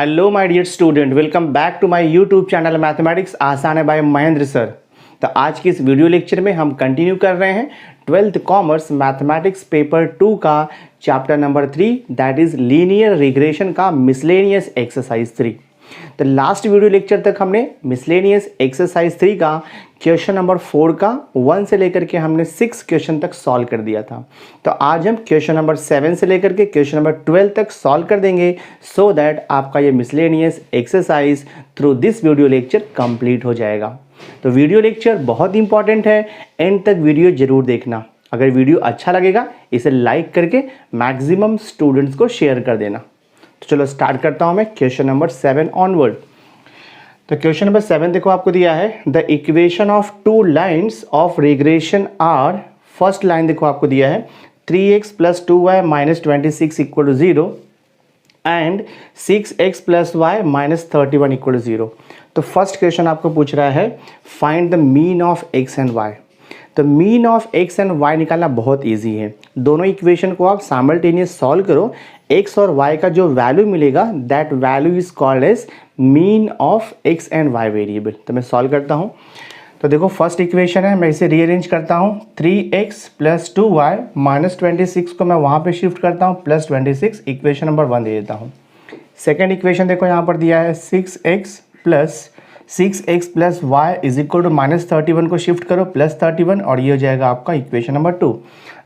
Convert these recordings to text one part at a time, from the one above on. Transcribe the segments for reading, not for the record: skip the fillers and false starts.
Hello my dear student, welcome back to my YouTube channel mathematics आसान है bye Mahendra sir. तो आज की इस वीडियो लेक्चर में हम कंटिन्यू कर रहे हैं 12th कॉमर्स मैथमेटिक्स पेपर 2 का chapter number 3 that is linear regression का मिसलेनियस एक्सरसाइज 3। तो लास्ट वीडियो लेक्चर तक हमने मिसलेनियस एक्सरसाइज 3 का क्वेश्चन नंबर 4 का 1 से लेकर के हमने 6 क्वेश्चन तक सॉल्व कर दिया था। तो आज हम क्वेश्चन नंबर 7 से लेकर के क्वेश्चन नंबर 12 तक सॉल्व कर देंगे सो दैट आपका ये miscellaneous exercise through this video lecture complete हो जाएगा। तो वीडियो लेक्चर बहुत इंपॉर्टेंट है, एंड तक वीडियो जरूर देखना। अगर वीडियो अच्छा लगेगा इसे लाइक करके मैक्सिमम स्टूडेंट्स को शेयर कर देना। तो चलो स्टार्ट करता हूं मैं क्वेश्चन नंबर 7 ऑनवर्ड। तो क्वेश्चन नंबर 7 देखो आपको दिया है the equation of two lines of regression are. First line देखो आपको दिया है 3x + 2y - 26 = 0 and 6x + y - 31 = 0। तो फर्स्ट क्वेश्चन आपको पूछ रहा है find the mean of x and y। तो mean of x and y निकालना बहुत इजी है। दोनों इक्वेशन को आप साइमल्टेनियस सॉल्व करो, x और y का जो वैल्यू मिलेगा that value is called as mean of x and y variable. तो मैं सॉल्व करता हूँ। तो देखो फर्स्ट इक्वेशन है, मैं इसे रीअरेंज करता हूँ। 3x + 2y - 26 को मैं वहाँ पे शिफ्ट करता हूँ +26, इक्वेशन नंबर 1 दे देता हूँ। सेकेंड इक्वेशन देखो यहाँ पर दिया है 6x + y = -31 को शिफ्ट करो +31 और ये हो जाएगा आपका इक्वेशन नंबर 2।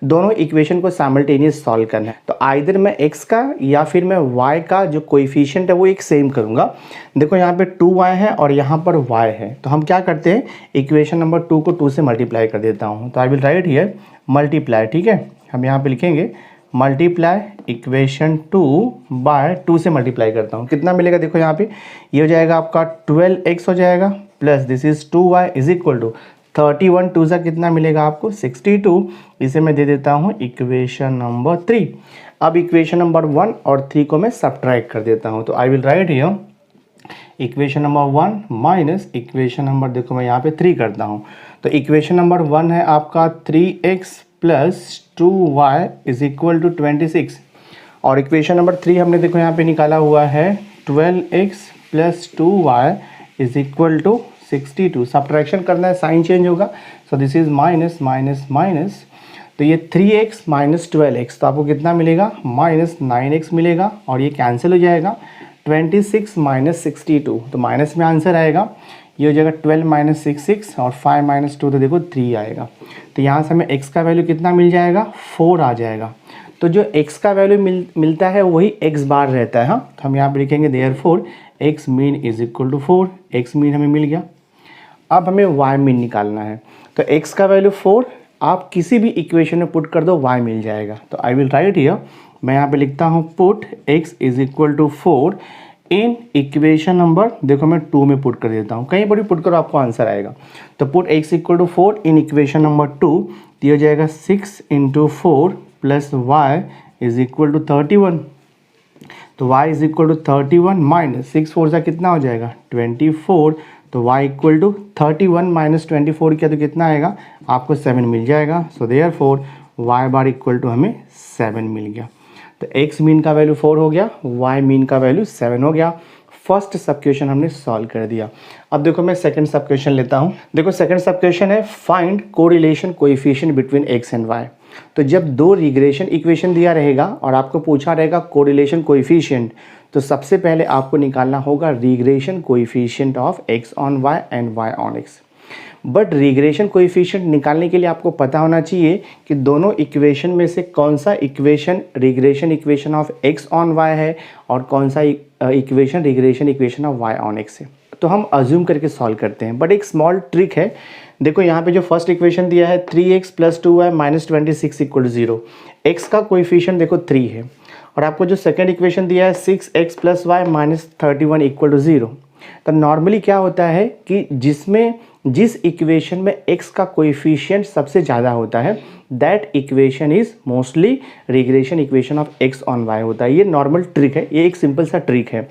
दोनों इक्वेशन को साइमल्टेनियस सॉल्व करना है। तो आइदर मैं x का या फिर मैं y का जो कोएफिशिएंट है वो एक सेम करूंगा। देखो यहाँ पे 2y है और यहाँ पर y है, तो हम क्या करते हैं इक्वेशन नंबर 2 को 2 से मल्टीप्लाई कर देता हूँ। तो I will write here multiply, ठीक है। हम यहाँ पे लिखेंगे मल्टीप्लाई इक्वेशन 2 बाय 2 से मल्टीप्लाई करता हूँ। कितना मिलेगा देखो यहाँ पे ये हो जाएगा आपका 12x हो जाएगा प्लस दिस इज 2y = 31। 2 से कितना मिलेगा आपको 62। इसे मैं दे देता हूँ इक्वेशन नंबर 3। अब इक्वेशन नंबर 1 और 3 को मैं सब्ट्रैक्ट कर देता हूँ। तो I will write here equation number 1 minus equation number देखो मैं यहाँ पे 3 करता हूँ। तो इक्वेशन नंबर 1 है आपका 3x + 2y = 26 और इक्वेशन नंबर 3 हमने देखो यहाँ पे निकाला हुआ है 12x + 2y = 62। सब्ट्रैक्शन करना है, साइन चेंज होगा। सो this is minus minus minus, तो ये 3x - 12x तो आपको कितना मिलेगा -9x मिलेगा और ये कैंसिल हो जाएगा। 26 - 62 तो माइनस में आंसर आएगा, ये हो जाएगा 12 - 66 और 5 - 2 तो देखो 3 आएगा। तो यहाँ से हमें x का वैल्यू कितना मिल जाएगा 4 आ जाएगा। तो जो x का वैल्यू मिलता है वही x बार रहता है। हाँ, तो हम यहाँ पे लिखेंगे therefore x mean = 4। x mean हमें मिल गया। अब हमें y मीन निकालना है। तो x का वैल्यू 4 आप किसी भी इक्वेशन में पुट कर दो y मिल जाएगा। तो आई विल राइट हियर, मैं यहाँ पे लिखता हूँ पुट x = 4 इन इक्वेशन नंबर देखो मैं 2 में पुट कर देता हूँ। कहीं पर भी पुट करो आपको आंसर आएगा। तो पुट x = 4 इन इक्वेशन नंबर 2, तो हो जाएगा 6 × 4 + y = 31। तो y = 31 माइनस 6 4 से कितना हो जाएगा 24। तो y = 31 - 24 किया तो कितना आएगा आपको 7 मिल जाएगा। सो देयरफॉर y बार = हमें 7 मिल गया। तो x मीन का वैल्यू 4 हो गया, y मीन का वैल्यू 7 हो गया। फर्स्ट सब क्वेश्चन हमने सॉल्व कर दिया। अब देखो मैं सेकंड सब क्वेश्चन लेता हूँ। देखो सेकंड सब क्वेश्चन है find correlation coefficient between x and y। तो जब दो रिग्रेशन इक्वेशन दिया रहेगा और आपको पूछा रहेगा कोरिलेशन कोएफिशिएंट, तो सबसे पहले आपको निकालना होगा regression coefficient of x on y and y on x। But regression coefficient निकालने के लिए आपको पता होना चाहिए कि दोनों इक्वेशन में से कौन सा equation regression equation of x on y है और कौन सा equation regression equation of y on x है। तो हम अज्यूम करके सॉल्व करते हैं, बट एक स्मॉल ट्रिक है। देखो यहाँ पे जो फर्स्ट इक्वेशन दिया है 3x + 2y - 26 = 0, x का कोएफिशिएंट देखो 3 है और आपको जो सेकंड इक्वेशन दिया है 6x + y - 31 = 0। तो नॉर्मली क्या होता है कि जिस इक्वेशन में x का कोएफिशिएंट सबसे ज़्यादा होता है that equation is mostly regression equation of x on y होता है। ये नॉर्मल ट्रिक है, ये एक सिंपल सा ट्रिक है।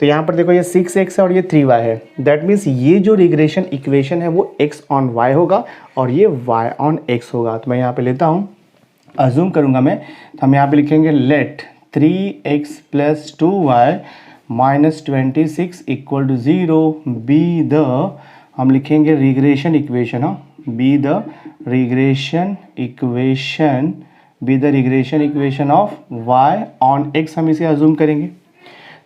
तो यहाँ पर देखो ये 6x है और ये 3y है, दैट मीन्स ये जो रिग्रेशन इक्वेशन है वो x ऑन y होगा और ये y ऑन x होगा। तो मैं यहाँ पे लेता हूँ, अज्यूम करूँगा मैं, तो हम यहाँ पे लिखेंगे let 3x + 2y -26 equal to 0 be the, हम लिखेंगे रिग्रेशन इक्वेशन, हाँ, be the regression equation of y on x, हम इसे अज्यूम करेंगे।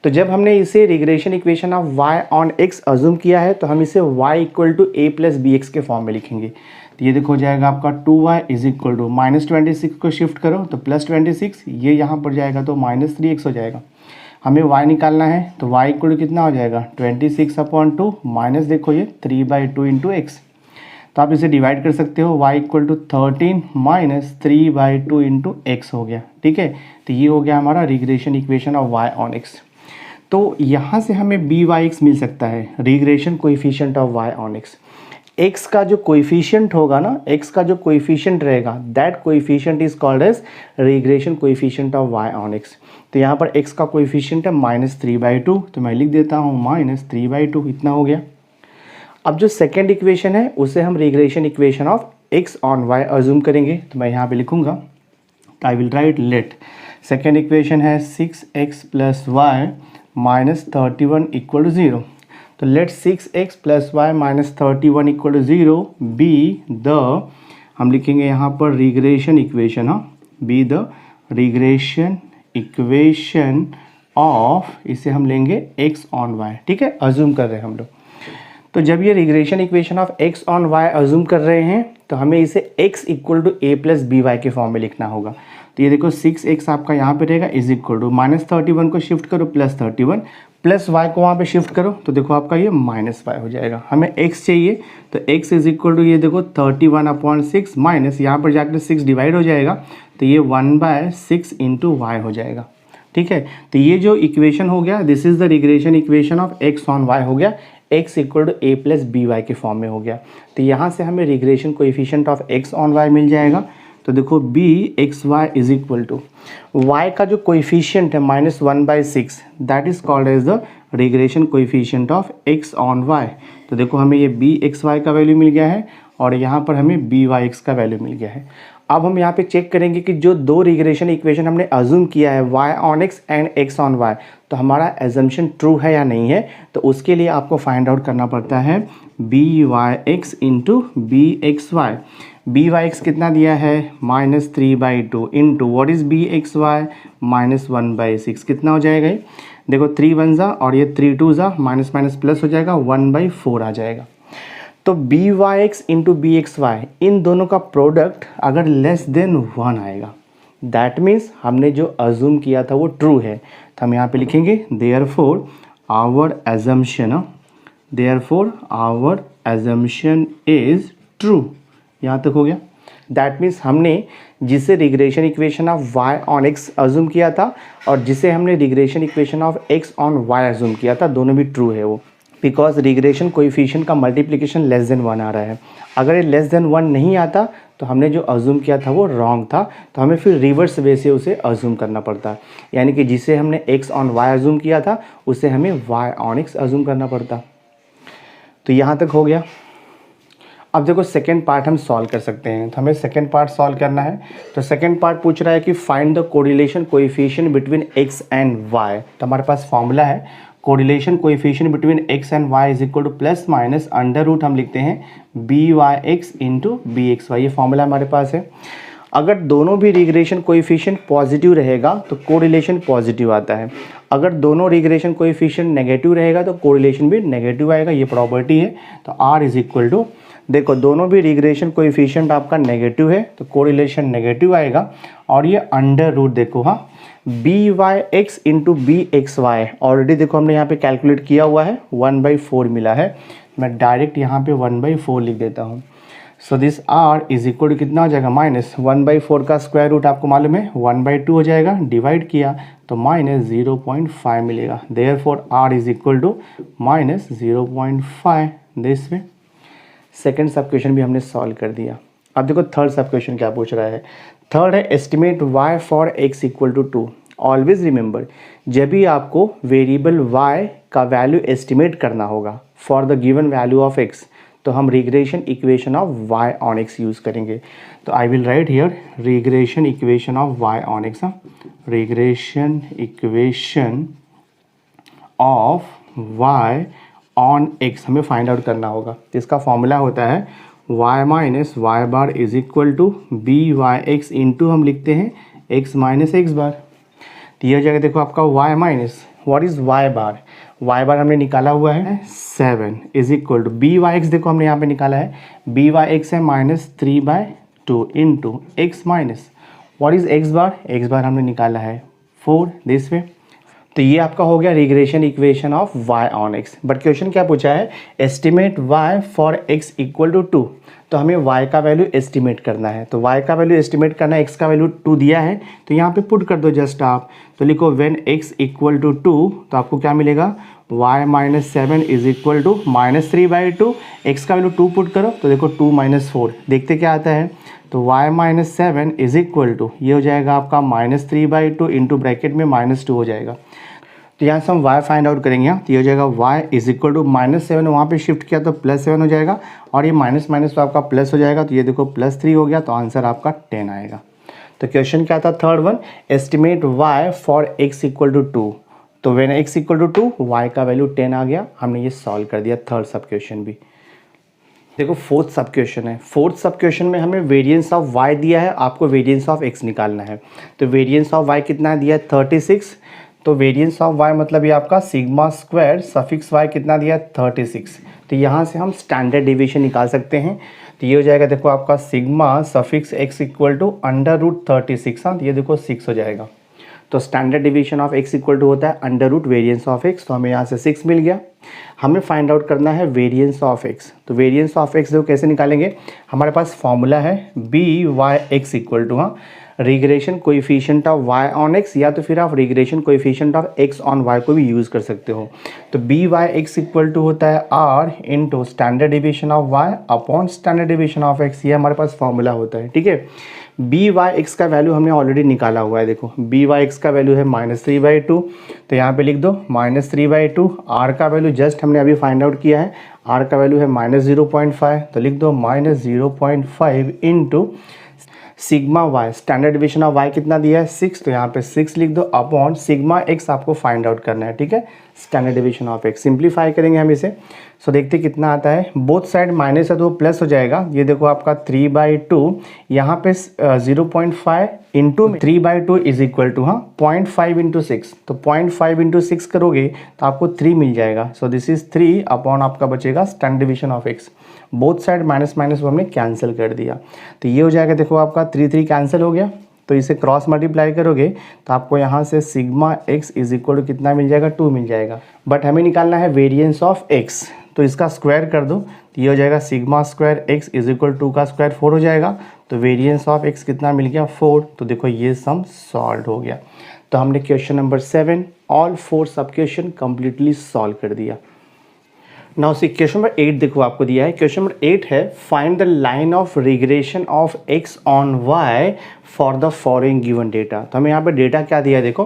तो जब हमने इसे regression equation of y on x assume किया है तो हम इसे y equal to a plus b x के फॉर्म में लिखेंगे। तो ये देखो हो जाएगा आपका 2y इज इक्वल टू -26 को शिफ्ट करो तो +26, ये यहाँ पर जाएगा तो -3x हो जाएगा। हमें y निकालना है तो y इक्वल टू कितना हो जाएगा 26/2 माइनस देखो ये 3/2 इंटू एक्स, तो आप इसे डिवाइड कर सकते हो, y equal to 13 minus 3/2 into x हो गया। ठीक है, तो ये हो गया हमारा regression equation of y on x। तो यहाँ से हमें BYX मिल सकता है, regression coefficient of y on x। x का जो कोएफिशिएंट होगा ना, x का जो कोएफिशिएंट रहेगा, that coefficient is called as regression coefficient of y on x। तो यहाँ पर x का कोएफिशिएंट है -3/2, तो मैं लिख देता हूँ -3/2, इतना हो गया। अब जो सेकेंड इक्वेशन है उसे हम regression equation of x on y assume करेंगे, तो मैं यहाँ पे लिखूँगा, I will write let second equation है 6x plus y minus 31 equal to 0। तो let 6x plus y minus 31 equal to 0 be the, हम लिखेंगे यहाँ पर रिग्रेशन इक्वेशन, हाँ, be the regression equation of, इसे हम लेंगे x ऑन y। ठीक है, अज्यूम कर रहे हैं हम लोग। तो जब ये regression equation of x on y assume कर रहे हैं तो हमें इसे x equal to a plus b y के फॉर्म में लिखना होगा। तो ये देखो 6x आपका यहाँ पे रहेगा इज इक्वल टू -31 को शिफ्ट करो +31 प्लस y को वहाँ पे शिफ्ट करो तो देखो आपका ये -y हो जाएगा। हमें x चाहिए तो x इज इक्वल टू ये देखो 31/6 माइनस यहाँ पर जाकर 6 डिवाइड हो जाएगा तो ये 1/6 इंटू y हो जाएगा। ठीक है, तो ये जो इक्वेशन हो गया, this is the regression equation of x on y हो गया, x equal to a plus b y के फॉर्म में हो गया। तो यहाँ से हमें regression coefficient of x on y मिल जाएगा। तो देखो bxy is equal to y का जो कोएफिशिएंट है -1/6, that is called as the regression coefficient of x on y। तो देखो हमें ये bxy का वैल्यू मिल गया है और यहाँ पर हमें byx का वैल्यू मिल गया है। अब हम यहाँ पे चेक करेंगे कि जो दो रिग्रेशन इक्वेशन हमने अज्यूम किया है y on x and x on y, तो हमारा एजम्पशन ट्रू है या नहीं है। तो उसके लिए आपको फाइंड आउट करना पड़ता है byx इंटू bxy। byx कितना दिया है -3/2 इंटू व्हाट इज bxy -1/6, कितना हो जाएगा ये देखो 3 1 जा और ये 3 2 जा, माइनस माइनस प्लस हो जाएगा 1/4 आ जाएगा। तो byx इंटू bxy इन दोनों का प्रोडक्ट अगर लेस देन 1 आएगा, दैट मीन्स हमने जो अज्यूम किया था वो ट्रू है। तो हम यहाँ पे लिखेंगे therefore our assumption is true. यहाँ तक हो गया। दैट मीन्स हमने जिसे regression equation of y on x assume किया था और जिसे हमने regression equation of x on y assume किया था, दोनों भी ट्रू है वो, बिकॉज रिग्रेशन कोएफिशिएंट का मल्टीप्लिकेशन लेस देन 1 आ रहा है। अगर ये लेस देन 1 नहीं आता तो हमने जो अज्यूम किया था वो रॉन्ग था, तो हमें फिर रिवर्स वे से उसे अज्यूम करना पड़ता है, यानी कि जिसे हमने x ऑन y अज्यूम किया था उसे हमें y ऑन x अज्यूम करना पड़ता। तो यहाँ तक हो गया। अब देखो सेकेंड पार्ट हम सॉल्व कर सकते हैं, तो हमें सेकेंड पार्ट सॉल्व करना है। तो सेकेंड पार्ट पूछ रहा है कि find the correlation coefficient between x and y। तो हमारे पास फॉर्मूला है correlation coefficient between x and y is equal to plus minus under root हम लिखते हैं byx इंटू bxy, ये फॉर्मूला हमारे पास है। अगर दोनों भी रिग्रेशन कोएफिशिएंट पॉजिटिव रहेगा तो कोरिलेशन पॉजिटिव आता है, अगर दोनों रिग्रेशन कोएफिशिएंट नेगेटिव रहेगा तो कोरिलेशन भी नेगेटिव आएगा, ये प्रॉपर्टी है। तो r इज इक्वल टू, देखो दोनों भी रिग्रेशन कोएफिशिएंट आपका नेगेटिव है तो कोरिलेशन नेगेटिव आएगा, और ये अंडर रूट देखो, हाँ, byx इंटू bxy ऑलरेडी देखो हमने यहाँ पे कैलकुलेट किया हुआ है, 1/4 मिला है, मैं डायरेक्ट यहाँ पे 1/4 लिख देता हूँ। So this r is equal to कितना हो जाएगा -1/4 का स्क्वायर रूट आपको मालूम है 1/2 हो जाएगा, डिवाइड किया तो -0.5 मिलेगा। Therefore r is equal to -0.5 this way. Second sub question भी हमने सॉल्व कर दिया। अब देखो थर्ड सब क्वेश्चन क्या पूछ रहा है। थर्ड है estimate y for x equal to 2। Always remember, जब भी आपको वेरिएबल y का वैल्यू एस्टिमेट करना होगा for the given value of x, तो हम regression equation of y on x use करेंगे। तो I will write here regression equation of y on x, regression equation of y on x हमें find out करना होगा। तो इसका formula होता है y minus Y bar is equal to B Y x into हम लिखते हैं x माइनस एक्स बार। तो ये हो जाएगा देखो आपका y minus what is y bar हमने निकाला हुआ है 7 is equal to B Y x, देखो हमने यहाँ पे निकाला है बी वाई एक्स है -3/2 into X minus what is x बार हमने निकाला है 4 दिस वे। तो ये आपका हो गया regression equation of y on x। But question क्या पूछा है, estimate y for x equal to 2। तो हमें y का वैल्यू एस्टिमेट करना है। तो y का वैल्यू एस्टिमेट करना है, x का वैल्यू 2 दिया है तो यहाँ पे पुट कर दो जस्ट आप। तो लिखो व्हेन x इक्वल टू 2 तो आपको क्या मिलेगा y minus 7 is equal to -3/2। x का वैल्यू 2 पुट करो तो देखो 2 - 4 देखते क्या आता है। तो y minus 7 is equal to ये हो जाएगा आपका -3/2 इंटू ब्रैकेट में -2 हो जाएगा। तो यहाँ से हम y फाइंड आउट करेंगे। तो ये हो जाएगा y इज इक्वल टू -7 वहाँ पे शिफ्ट किया तो +7 हो जाएगा और ये माइनस माइनस तो आपका प्लस हो जाएगा। तो ये देखो +3 हो गया तो आंसर आपका 10 आएगा। तो क्वेश्चन क्या था third one, estimate y for x equal to 2। तो when x equal to 2 y का वैल्यू 10 आ गया। हमने ये सॉल्व कर दिया थर्ड सब क्वेश्चन भी। देखो फोर्थ सब क्वेश्चन है। फोर्थ सब क्वेश्चन में हमें वेरिएंस ऑफ y दिया है, आपको वेरिएंस ऑफ x निकालना है। तो वेरिएंस ऑफ y कितना दिया है 36। तो वेरिएंस ऑफ y मतलब ये आपका सिग्मा स्क्वायर सफिक्स y कितना दिया है 36। तो यहाँ से हम स्टैंडर्ड डिवीजन निकाल सकते हैं। तो ये हो जाएगा देखो आपका sigma suffix x equal to √36। हाँ, ये देखो 6 हो जाएगा। तो standard division of x equal to होता है √ वेरिएंस ऑफ x। तो हमें यहाँ से 6 मिल गया। हमें फाइंड आउट करना है वेरिएंस ऑफ x। तो वेरिएंस ऑफ x देखो कैसे निकालेंगे, हमारे पास फॉर्मूला है b Y x equal to regression coefficient of y on x, या तो फिर आप regression coefficient of x on y को भी यूज़ कर सकते हो। तो B Y x equal to होता है r into standard division of y upon standard division of x। ये हमारे पास फॉर्मूला होता है, ठीक है। बी वाई एक्स का वैल्यू हमने ऑलरेडी निकाला हुआ है। देखो बी वाई एक्स का वैल्यू है -3/2। तो यहाँ पे लिख दो -3/2। r का वैल्यू जस्ट हमने अभी फाइंड आउट किया है, r का वैल्यू है -0.5। तो लिख दो -0.5 into sigma y, standard division of y कितना दिया है 6। तो यहाँ पे 6 लिख दो अपॉन सिग्मा x आपको फाइंड आउट करना है, ठीक है। Standard division of x simplify करेंगे हम इसे। सो देखते कितना आता है, बोथ साइड माइनस है तो प्लस हो जाएगा। ये देखो आपका 3/2 यहाँ पे 0.5 into 3/2 is equal to 0.5 into 6। तो 0.5 इंटू 6 करोगे तो आपको 3 मिल जाएगा। सो दिस इज 3 अपॉन आपका बचेगा standard division of x। Both side minus minus को हमने कैंसिल कर दिया। तो ये हो जाएगा देखो आपका 3 कैंसिल हो गया। तो इसे क्रॉस मल्टीप्लाई करोगे तो आपको यहाँ से sigma x is equal to कितना मिल जाएगा 2 मिल जाएगा। बट हमें निकालना है वेरिएंस ऑफ x। तो इसका स्क्वायर कर दो तो ये हो जाएगा sigma square x is equal 2 का स्क्वायर 4 हो जाएगा। तो वेरिएंस ऑफ x कितना मिल गया 4। तो देखो ये सम सॉल्व हो गया। तो हमने क्वेश्चन नंबर 7 ऑल 4 सब क्वेश्चन कम्प्लीटली सॉल्व कर दिया। नाउ सी क्वेश्चन नंबर 8 देखो आपको दिया है। क्वेश्चन नंबर 8 है find the line of regression of x on y for the following given data. तो हमें यहाँ पे डेटा क्या दिया है देखो,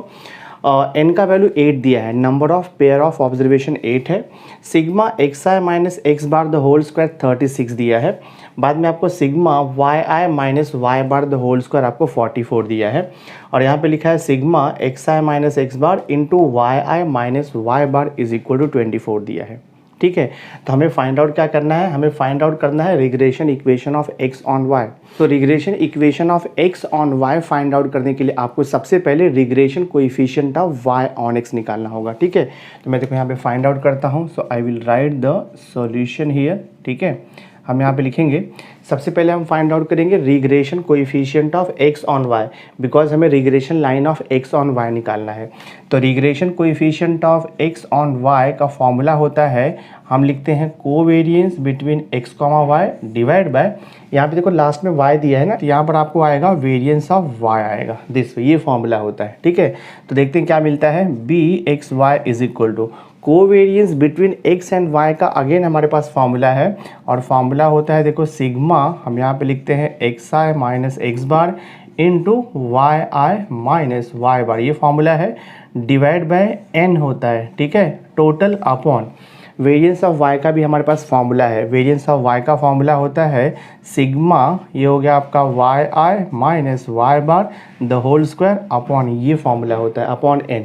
n का वैल्यू 8 दिया है, number of pair of observation 8 है, sigma xi minus x bar the whole square 36 दिया है, बाद में आपको sigma yi minus Y bar the whole square आपको 44 दिया है, और यहाँ पे लिखा है sigma xi minus x bar into yi minus Y bar is equal to 24 दिया है, ठीक है। तो हमें फाइंड आउट क्या करना है, हमें फाइंड आउट करना है regression equation of x on y। तो regression equation of x on y find out करने के लिए आपको सबसे पहले regression coefficient of y on x निकालना होगा, ठीक है। तो मैं देखो यहाँ पे फाइंड आउट करता हूँ। So I will write the solution here, ठीक है। हम यहाँ पे लिखेंगे सबसे पहले हम फाइंड आउट करेंगे regression coefficient of x on y, because हमें regression line of x on y निकालना है। तो regression coefficient of x on y का फॉर्मूला होता है, हम लिखते हैं covariance between x, y divide by, यहाँ पे देखो लास्ट में y दिया है ना, तो यहाँ पर आपको आएगा वेरिएंस ऑफ y आएगा दिस, ये फॉर्मूला होता है, ठीक है। तो देखते हैं क्या मिलता है, bxy is equal to covariance between x and y का अगेन हमारे पास फॉर्मूला है, और फॉर्मूला होता है देखो सिग्मा, हम यहाँ पे लिखते हैं xi minus x bar into yi minus Y bar, ये फॉर्मूला है, डिवाइड बाय n होता है, ठीक है, total upon variance of y का भी हमारे पास फॉर्मूला है। वेरिएंस ऑफ y का फॉर्मूला होता है सिग्मा, ये हो गया आपका yi minus Y bar the whole square upon, ये फॉर्मूला होता है अपॉन n।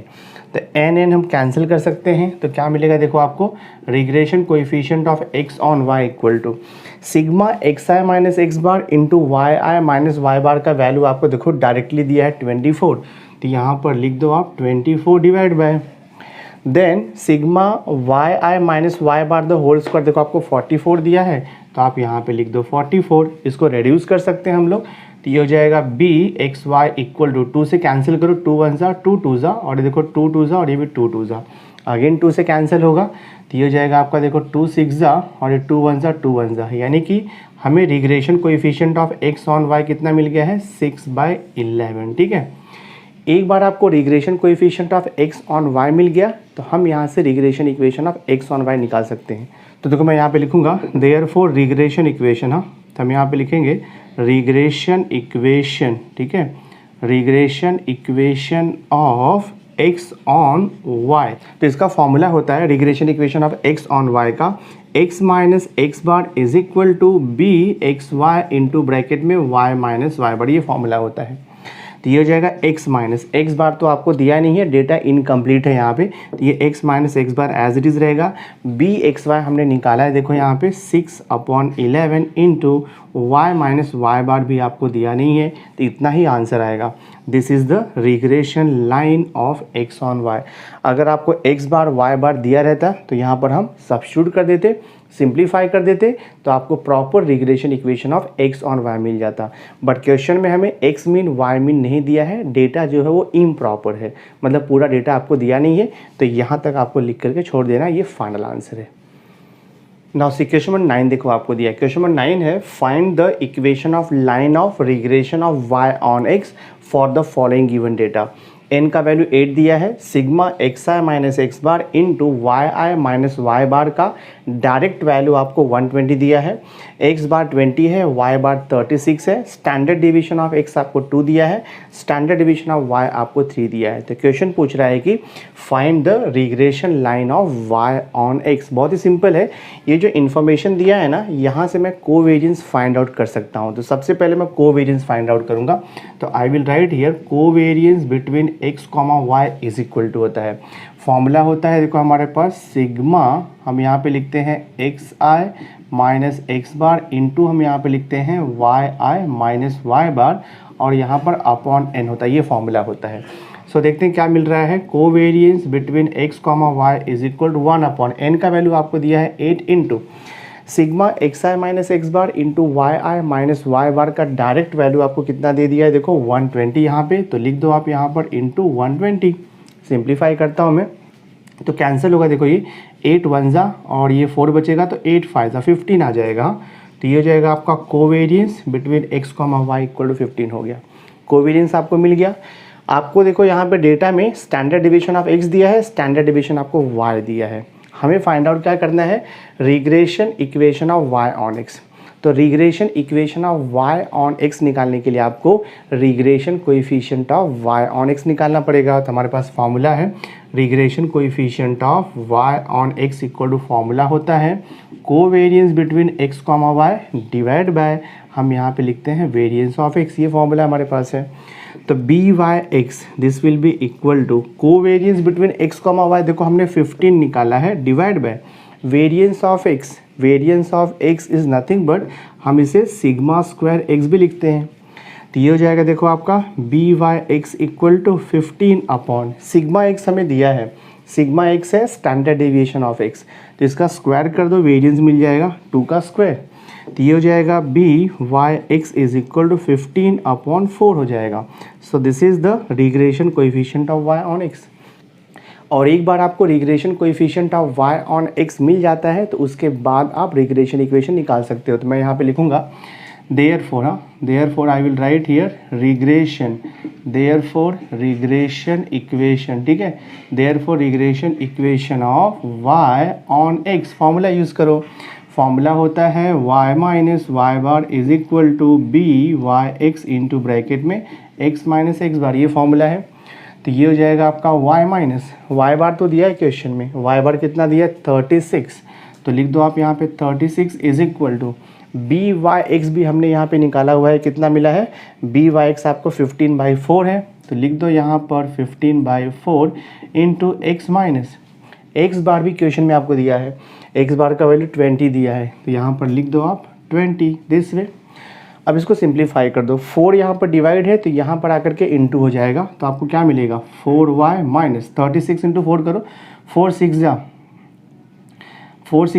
तो एन एन हम कैंसिल कर सकते हैं, तो क्या मिलेगा देखो आपको, regression coefficient of x on y equal to sigma x i minus x bar into y i minus Y bar का वैल्यू आपको देखो डायरेक्टली दिया है 24, तो यहाँ पर लिख दो आप 24 divide by then sigma y i minus Y bar the whole square देखो आपको 44 दिया है, तो आप यहाँ पे लिख दो 44। इसको रेड्यूस कर सकते हैं हम लोग, तो ये हो जाएगा b x y equal to 2 से कैंसिल करो, 2 1 ज़ा 2 2 ज़ा और ये देखो 2 2 ज़ा और ये भी 2 2 ज़ा, अगेन 2 से कैंसिल होगा, तो ये हो जाएगा आपका देखो 2 6 ज़ा और ये 2 1 ज़ा 2 1 ज़ा, यानी कि हमें regression coefficient of x on y कितना मिल गया है 6/11। ठीक है, एक बार आपको regression coefficient of x on Y मिल गया तो हम यहाँ से regression equation of x on Y निकाल सकते हैं। तो देखो मैं यहाँ पे लिखूंगा देयरफॉर रिग्रेशन इक्वेशन, हाँ तो हम यहाँ पे लिखेंगे रिग्रेशन इक्वेशन, ठीक है, regression equation of x on Y. तो इसका फॉर्मूला होता है regression equation of x on Y का X minus x bar is equal to B x Y into bracket में वाई माइनस वाई बार, ये formula होता है। तो ये हो जाएगा x माइनस एक्स बार, तो आपको दिया नहीं है, डेटा इनकम्प्लीट है यहाँ पे, तो ये x minus x bar as it is रहेगा। बी एक्स वाई हमने निकाला है देखो यहाँ पे 6/11 into y minus Y bar भी आपको दिया नहीं है, तो इतना ही आंसर आएगा। This is the regression line of x on y. अगर आपको x बार y बार दिया रहता तो यहाँ पर हम सब्स्टिट्यूट कर देते, सिंप्लीफाई कर देते, तो आपको proper regression equation of x on Y मिल जाता। बट क्वेश्चन में हमें एक्स मीन वाई मीन नहीं दिया है, डेटा जो है वो इम्प्रॉपर है, मतलब पूरा डेटा आपको दिया नहीं है, तो यहाँ तक आपको लिख करके छोड़ देना, ये फाइनल आंसर है। नाउ सी क्वेश्चन नंबर 9 देखो आपको दिया है, क्वेश्चन नंबर 9 है find the equation of line of regression of Y on x for the following given data. n का वैल्यू 8 दिया है, sigma x i minus x bar into y i minus Y bar का direct value आपको 120 दिया है, x बार 20 है, y बार 36 है, standard division of x आपको 2 दिया है, स्टैंडर्ड डिवीजन ऑफ y आपको 3 दिया है। तो क्वेश्चन पूछ रहा है कि find the regression line of y on x। बहुत ही सिंपल है, ये जो इन्फॉर्मेशन दिया है ना, यहाँ से मैं कोवेरियंस फाइंड आउट कर सकता हूँ। तो सबसे पहले मैं कोवेरियंस फाइंड आउट करूँगा, तो I will write here covariance between x comma y is equal to होता है, फॉर्मूला होता है देखो हमारे पास सिग्मा, हम यहाँ पे लिखते हैं x i minus x bar into हम यहाँ पे लिखते हैं वाई आई माइनस वाई बार और यहाँ पर अपॉन एन होता है, ये फॉर्मूला होता है। सो देखते हैं क्या मिल रहा है, covariance between x comma y is equal to 1 upon n का वैल्यू आपको दिया है 8 into sigma x i minus x bar into y i minus Y bar का डायरेक्ट वैल्यू आपको कितना दे दिया है देखो 120 यहाँ पे, तो लिख दो आप यहाँ पर इंटू 120। सिंप्लीफाई करता हूँ मैं, तो कैंसिल होगा देखो, ये 8 1 ज़ा और ये 4 बचेगा, तो 8 5 ज़ा 15 आ जाएगा। तो ये हो जाएगा आपका covariance between x comma y equal to 15 हो गया। कोवेरियंस आपको मिल गया। आपको देखो यहाँ पे डेटा में स्टैंडर्ड डिवीजन ऑफ एक्स दिया है, स्टैंडर्ड डिवीजन आपको वाई दिया है। हमें फाइंड आउट क्या करना है, regression equation of Y on X. तो regression equation of Y on X निकालने के लिए आपको regression coefficient of Y on X निकालना पड़ेगा। तो हमारे पास फॉर्मूला है regression coefficient of Y on X equal to formula होता है covariance between x comma Y divide by हम यहाँ पे लिखते हैं वेरियंस ऑफ एक्स, ये फॉर्मूला हमारे पास है। तो B Y X this will be equal to covariance between x comma y, देखो हमने 15 निकाला है, divide by variance of x. Variance of x is nothing but हम इसे सिग्मा स्क्वायर एक्स भी लिखते हैं। तो ये हो जाएगा देखो आपका b Y x equal to 15 upon sigma x हमें दिया है, सिग्मा एक्स है स्टैंडर्ड डेविएशन ऑफ एक्स, तो इसका स्क्वायर कर दो, वेरियंस मिल जाएगा 2 का स्क्वायर। तो ये हो जाएगा B Y X is equal to 15 upon 4 हो जाएगा। So this is the regression coefficient of Y on X. और एक बार आपको regression coefficient of Y on X मिल जाता है तो उसके बाद आप रिग्रेशन इक्वेशन निकाल सकते हो। तो मैं यहाँ पे लिखूँगा therefore I will write here regression, therefore regression equation, ठीक है, therefore regression equation of Y on x. Formula use करो, फॉर्मूला होता है y minus Y bar is equal to B Y x into bracket में x minus x bar, ये formula है। तो ये हो जाएगा आपका y माइनस वाई बार तो दिया है क्वेश्चन में, y बार कितना दिया है 36, तो लिख दो आप यहाँ पे 36 is equal to B Y x भी हमने यहाँ पे निकाला हुआ है, कितना मिला है, बी वाई एक्स आपको 15/4 है, तो लिख दो यहाँ पर 15/4 into X minus x bar भी क्वेश्चन में आपको दिया है, एक्स बार का वैल्यू 20 दिया है, तो यहाँ पर लिख दो आप 20 दिस वे। अब इसको सिंप्लीफाई कर दो, 4 यहाँ पर डिवाइड है तो यहाँ पर आकर के इंटू हो जाएगा, तो आपको क्या मिलेगा 4y माइनस 36 इंटू 4 करो, 4 6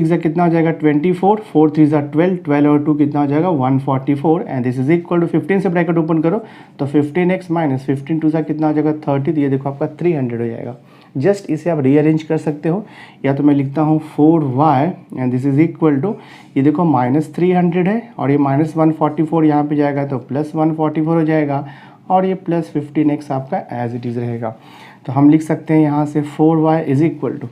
जा कितना हो जाएगा 24, 4 3 जा 12, 12 और 2 कितना हो जाएगा 144 and this is equal to 15 से ब्रैकेट ओपन करो तो 15x माइनस 15 2 जा कितना हो जाएगा 30, तो ये देखो आपका 300 हो जाएगा। जस्ट इसे आप रीअरेंज कर सकते हो, या तो मैं लिखता हूँ 4y and this is equal to, ये देखो -300 है और ये -144 यहाँ पे जाएगा तो +144 हो जाएगा और ये +15x आपका एज इट इज़ रहेगा। तो हम लिख सकते हैं यहाँ से 4y is equal to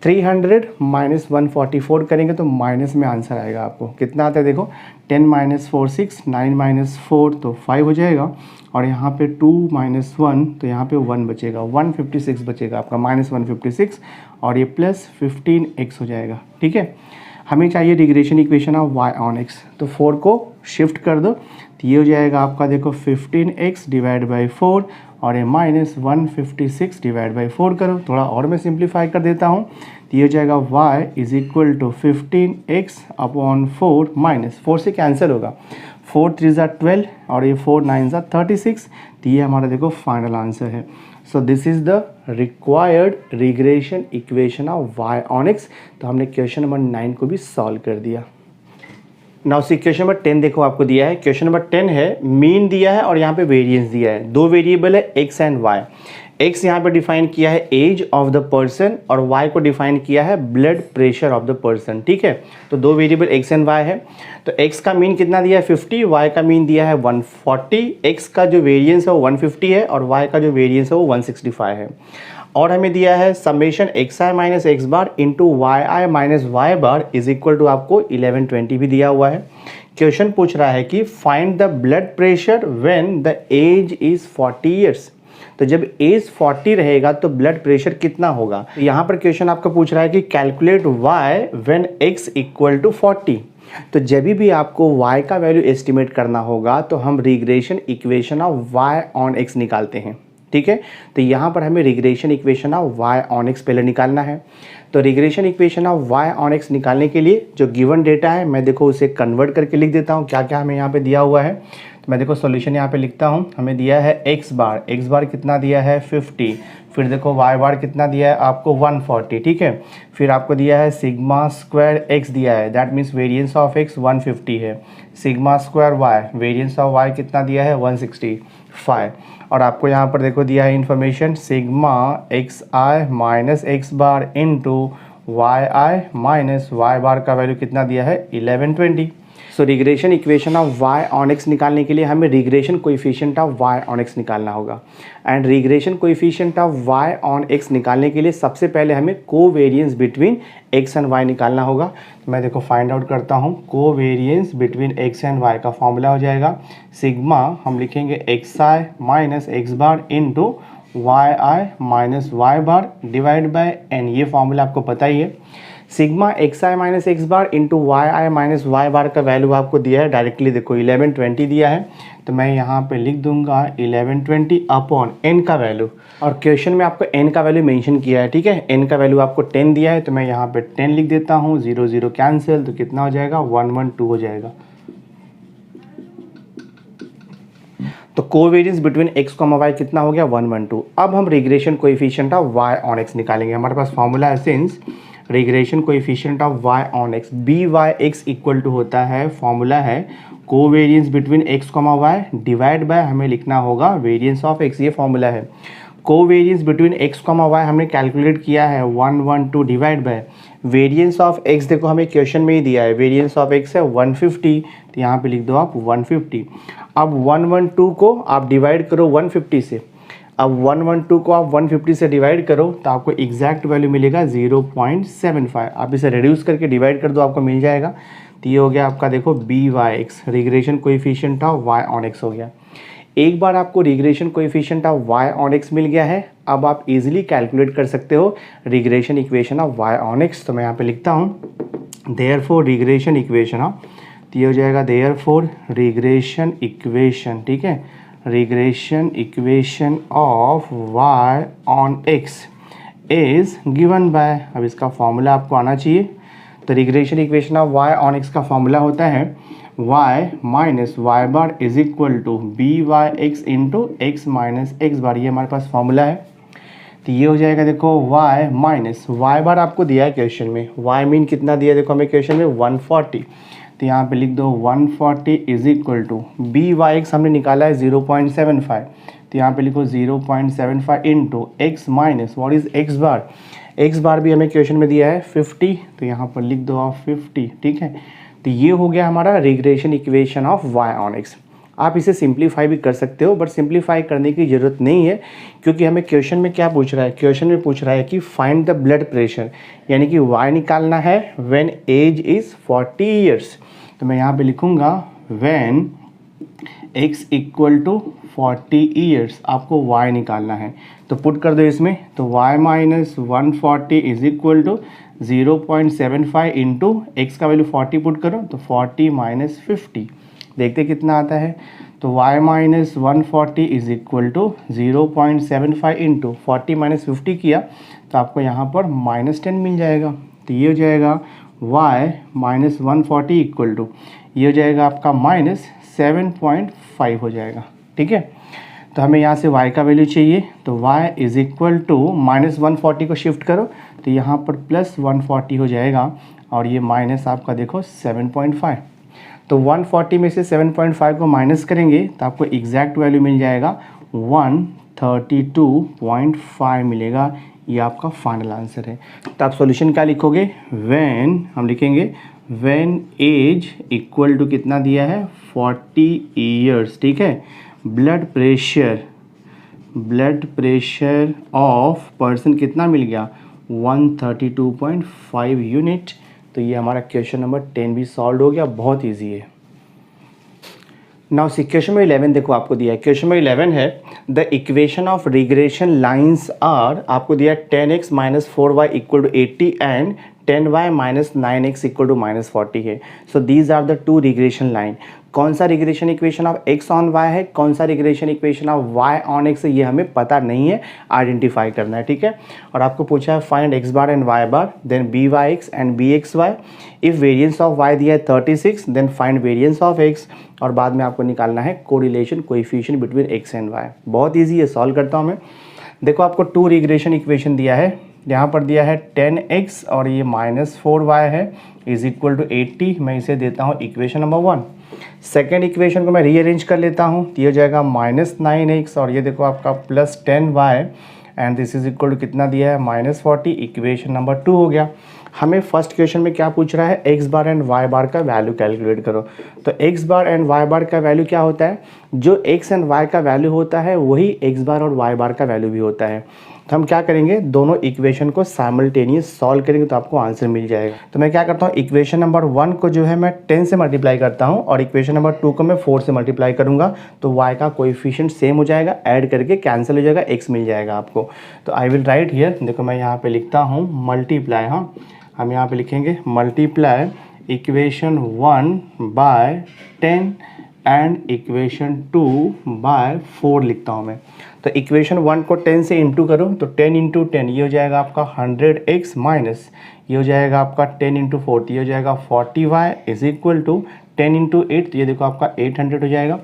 300 minus 144 करेंगे तो माइनस में आंसर आएगा आपको कितना आता है, देखो 10 माइनस 4 6, 9 माइनस 4 तो 5 हो जाएगा और यहाँ पे 2 माइनस 1 तो यहाँ पे 1 बचेगा, 156 बचेगा आपका, -156 और ये +15x हो जाएगा। ठीक है, हमें चाहिए regression equation of y on x, तो 4 को शिफ्ट कर दो तो ये हो जाएगा आपका देखो 15x डिवाइड बाई 4 और ये -156 डिवाइड बाई 4 करो, थोड़ा और मैं सिंप्लीफाई कर देता हूँ तो ये हो जाएगा y is equal to 15x upon 4 minus 4 से कैंसिल होगा, 4 3 जा 12 और ये 4 9 जा 36, तो ये हमारा देखो फाइनल आंसर है। सो this is the required regression equation of y on x। तो हमने क्वेश्चन नंबर 9 को भी सॉल्व कर दिया। नाउ सी क्वेश्चन नंबर 10 देखो आपको दिया है, क्वेश्चन नंबर 10 है, मीन दिया है और यहाँ पे वेरिएंस दिया है, दो वेरिएबल है x एंड y। x यहाँ पे डिफाइन किया है एज ऑफ द पर्सन और y को डिफाइन किया है blood pressure of the person. ठीक है, तो दो वेरिएबल x एंड y है, तो x का मीन कितना दिया है 50, y का मीन दिया है 140, x का जो वेरिएंस है वो 150 है और y का जो वेरिएंस है वो 165 है। और हमें दिया है summation xi minus x bar into yi minus Y bar is equal to आपको 1120 भी दिया हुआ है। क्वेश्चन पूछ रहा है कि find the blood pressure when the age is 40 years. तो जब एज 40 रहेगा तो ब्लड प्रेशर कितना होगा। यहाँ पर क्वेश्चन आपका पूछ रहा है कि calculate y when x equal to 40। तो जब भी आपको y का वैल्यू एस्टिमेट करना होगा तो हम regression equation of y on x निकालते हैं। ठीक है, तो यहाँ पर हमें regression equation of y on x पहले निकालना है। तो regression equation of y on x निकालने के लिए जो गिवन डेटा है मैं देखो उसे कन्वर्ट करके लिख देता हूँ क्या क्या हमें यहाँ पे दिया हुआ है। तो मैं देखो सॉल्यूशन यहाँ पे लिखता हूँ, हमें दिया है x बार कितना दिया है 50, फिर देखो y बार कितना दिया है आपको 140। ठीक है, फिर आपको दिया है सिग्मा स्क्वायर x दिया है, that means variance of x 150 है, sigma square y variance of y कितना दिया है 165 और आपको यहाँ पर देखो दिया है information sigma xi minus x bar into yi minus y bar का वैल्यू कितना दिया है 1120। So regression equation of y on x निकालने के लिए हमें regression coefficient of y on x निकालना होगा and regression coefficient of y on x निकालने के लिए सबसे पहले हमें covariance between x and y निकालना होगा। तो मैं देखो फाइंड आउट करता हूँ, covariance between x and y का फॉर्मूला हो जाएगा सिग्मा, हम लिखेंगे xi minus x bar into yi minus Y bar divide by n। ये फॉर्मूला आपको पता ही है, sigma xi minus x bar into yi minus Y bar का वैल्यू आपको दिया है डायरेक्टली, देखो 1120 दिया है, तो मैं यहाँ पे लिख दूंगा 1120 अपॉन n का वैल्यू, और क्वेश्चन में आपको n का वैल्यू मेंशन किया है। ठीक है, n का वैल्यू आपको 10 दिया है तो मैं यहाँ पे 10 लिख देता हूँ, 0 0 कैंसिल, तो कितना हो जाएगा 112 हो जाएगा। तो covariance between x comma y कितना हो गया 112। अब हम regression coefficient of y on x निकालेंगे। हमारे पास फॉर्मूला है since regression coefficient of y on x by(x) equal to होता है, फॉर्मूला है covariance between x comma y divide by हमें लिखना होगा वेरिएंस ऑफ x। ये फॉर्मूला है covariance between x comma y हमने कैलकुलेट किया है 112 divide by variance of x, देखो हमें क्वेश्चन में ही दिया है वेरिएंस ऑफ x है 150, तो यहाँ पे लिख दो आप 150। अब 112 को आप डिवाइड करो 150 से, अब 112 को आप 150 से डिवाइड करो तो आपको एग्जैक्ट वैल्यू मिलेगा 0.75। आप इसे रिड्यूस करके डिवाइड कर दो, आपको मिल जाएगा। तो ये हो गया आपका देखो by(x) regression coefficient of y on x हो गया। एक बार आपको regression coefficient of y on x मिल गया है, अब आप इजीली कैलकुलेट कर सकते हो regression equation of y on x। तो मैं यहाँ पे लिखता हूँ देयरफॉर रिग्रेशन इक्वेशन ऑफ, तो ये हो जाएगा देयरफॉर रिग्रेशन इक्वेशन, ठीक है, regression equation of y on x is given by, अब इसका फॉर्मूला आपको आना चाहिए। तो regression equation of y on x का फॉर्मूला होता है y minus Y bar is equal to B Y x into X minus x bar, ये हमारे पास फॉर्मूला है। तो ये हो जाएगा देखो y माइनस वाई बार आपको दिया है क्वेश्चन में, y मीन कितना दिया है देखो हमें क्वेश्चन में 140, तो यहाँ पे लिख दो 140 is equal to B Y X हमने निकाला है 0.75, तो यहाँ पे लिखो 0.75 into X minus what is X bar, X bar भी हमें क्वेश्चन में दिया है 50, तो यहाँ पर लिख दो आप 50, ठीक है। तो ये हो गया हमारा regression equation of y on x। आप इसे सिंप्लीफाई भी कर सकते हो, बट सिंप्लीफाई करने की ज़रूरत नहीं है, क्योंकि हमें क्वेश्चन में क्या पूछ रहा है, क्वेश्चन में पूछ रहा है कि फाइंड द ब्लड प्रेशर, यानी कि y निकालना है व्हेन एज इज़ 40 ईयर्स। तो मैं यहाँ पे लिखूँगा when x equal to 40 years, आपको y निकालना है। तो पुट कर दो इसमें, तो y minus 140 is equal to 0.75 into x का वैल्यू 40 पुट करो, तो 40 माइनस 50, देखते कितना आता है। तो y minus 140 is equal to 0.75 into 40 minus 50 किया, तो आपको यहाँ पर -10 मिल जाएगा। तो ये हो जाएगा y माइनस 140 इक्वल टू, ये हो जाएगा आपका -7.5 हो जाएगा, ठीक है। तो हमें यहाँ से y का वैल्यू चाहिए, तो y इज इक्वल टू -140 को शिफ्ट करो, तो यहाँ पर +140 हो जाएगा, और ये माइनस आपका देखो 7.5। तो 140 में से 7.5 को माइनस करेंगे तो आपको एग्जैक्ट वैल्यू मिल जाएगा 132.5 मिलेगा। ये आपका फाइनल आंसर है। तो आप सॉल्यूशन क्या लिखोगे, व्हेन हम लिखेंगे व्हेन एज इक्वल टू कितना दिया है 40 ईयर्स, ठीक है। ब्लड प्रेशर ऑफ पर्सन कितना मिल गया 132.5 यूनिट। तो ये हमारा क्वेश्चन नंबर 10 भी सॉल्व हो गया, बहुत इजी है। नाउ क्वेश्चन नंबर 11 देखो आपको दिया है, क्वेश्चन नंबर 11 है the equation of regression lines are, आपको दिया 10x minus 4y equal to 80 and 10y minus 9x equal to -40 है। So these are the two regression line. कौन सा regression equation of x on y है, कौन सा regression equation of y on x है, ये हमें पता नहीं है, आइडेंटिफाई करना है, ठीक है। और आपको पूछा है find x bar and y bar, then byx and bxy। If variance of y दिया है 36, then find variance of x, और बाद में आपको निकालना है correlation coefficient between x and y। बहुत ईजी है, सॉल्व करता हूँ मैं। देखो आपको टू रिग्रेशन इक्वेशन दिया है, यहाँ पर दिया है 10x और ये -4y है इज इक्वल टू 80। मैं इसे देता हूँ इक्वेशन नंबर 1। सेकेंड इक्वेशन को मैं रीअरेंज कर लेता हूँ, तो ये हो जाएगा -9x और ये देखो आपका +10y and this is equal to कितना दिया है -40। इक्वेशन नंबर 2 हो गया। हमें फर्स्ट क्वेश्चन में क्या पूछ रहा है, x bar and y bar का वैल्यू कैलकुलेट करो। तो x bar and y bar का वैल्यू क्या होता है, जो x एंड y का वैल्यू होता है वही x बार और y बार का वैल्यू भी होता है। तो हम क्या करेंगे, दोनों इक्वेशन को साइमल्टेनियस सॉल्व करेंगे तो आपको आंसर मिल जाएगा। तो मैं क्या करता हूँ, इक्वेशन नंबर 1 को जो है मैं 10 से मल्टीप्लाई करता हूँ और इक्वेशन नंबर 2 को मैं 4 से मल्टीप्लाई करूँगा, तो y का कोएफिशिएंट सेम हो जाएगा, ऐड करके कैंसिल हो जाएगा, x मिल जाएगा आपको। तो आई विल राइट हियर, देखो मैं यहाँ पे लिखता हूँ मल्टीप्लाई, हाँ हम यहाँ पे लिखेंगे multiply equation 1 by 10 and equation 2 by 4 लिखता हूँ मैं। तो इक्वेशन 1 को 10 से इंटू करो, तो 10 इंटू 10 ये हो जाएगा आपका 100x माइनस ये हो जाएगा आपका 10 इंटू 4, ये हो जाएगा 40y is equal to 10 into 8, तो ये देखो आपका 800 हो जाएगा।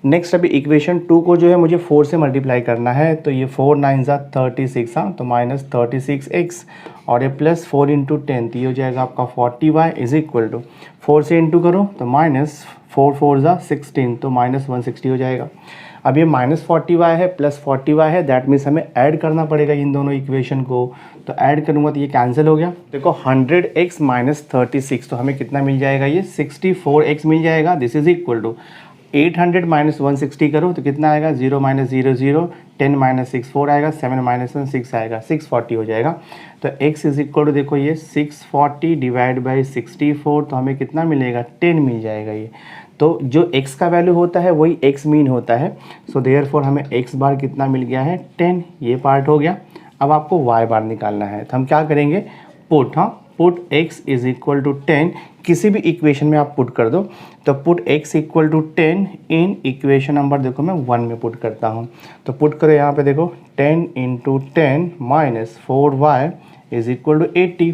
नेक्स्ट अभी इक्वेशन 2 को जो है मुझे 4 से मल्टीप्लाई करना है, तो ये 4 9 36, हाँ तो -36x और ये प्लस 4 इंटू 10, तो ये हो जाएगा आपका 40y इज इक्वल टू 4 से इंटू करो तो -4 4 16, तो -160 हो जाएगा। अब ये -40y है प्लस 40y है, दैट मीन्स हमें ऐड करना पड़ेगा इन दोनों इक्वेशन को। तो ऐड करूँगा तो ये कैंसिल हो गया। देखो 100x माइनस 36, तो हमें कितना मिल जाएगा, ये 64x मिल जाएगा। This is equal to 800 minus 160 करो तो कितना आएगा, 0 माइनस 0 0, 10 माइनस 6 4 आएगा, 7 माइनस 1 6 आएगा, 640 हो जाएगा। तो x इज इक्वल टू देखो ये 640 डिवाइड बाई 64, तो हमें कितना मिलेगा, 10 मिल जाएगा ये। तो जो x का वैल्यू होता है वही x मीन होता है। सो देयरफॉर हमें x बार कितना मिल गया है, 10, ये पार्ट हो गया। अब आपको y बार निकालना है, तो हम क्या करेंगे, पुट, हाँ put x is equal to 10, किसी भी इक्वेशन में आप पुट कर दो, तो put x equal to 10 in equation number देखो मैं 1 में पुट करता हूँ। तो पुट करो यहाँ पे देखो 10 into 10 minus 4y is equal to 80।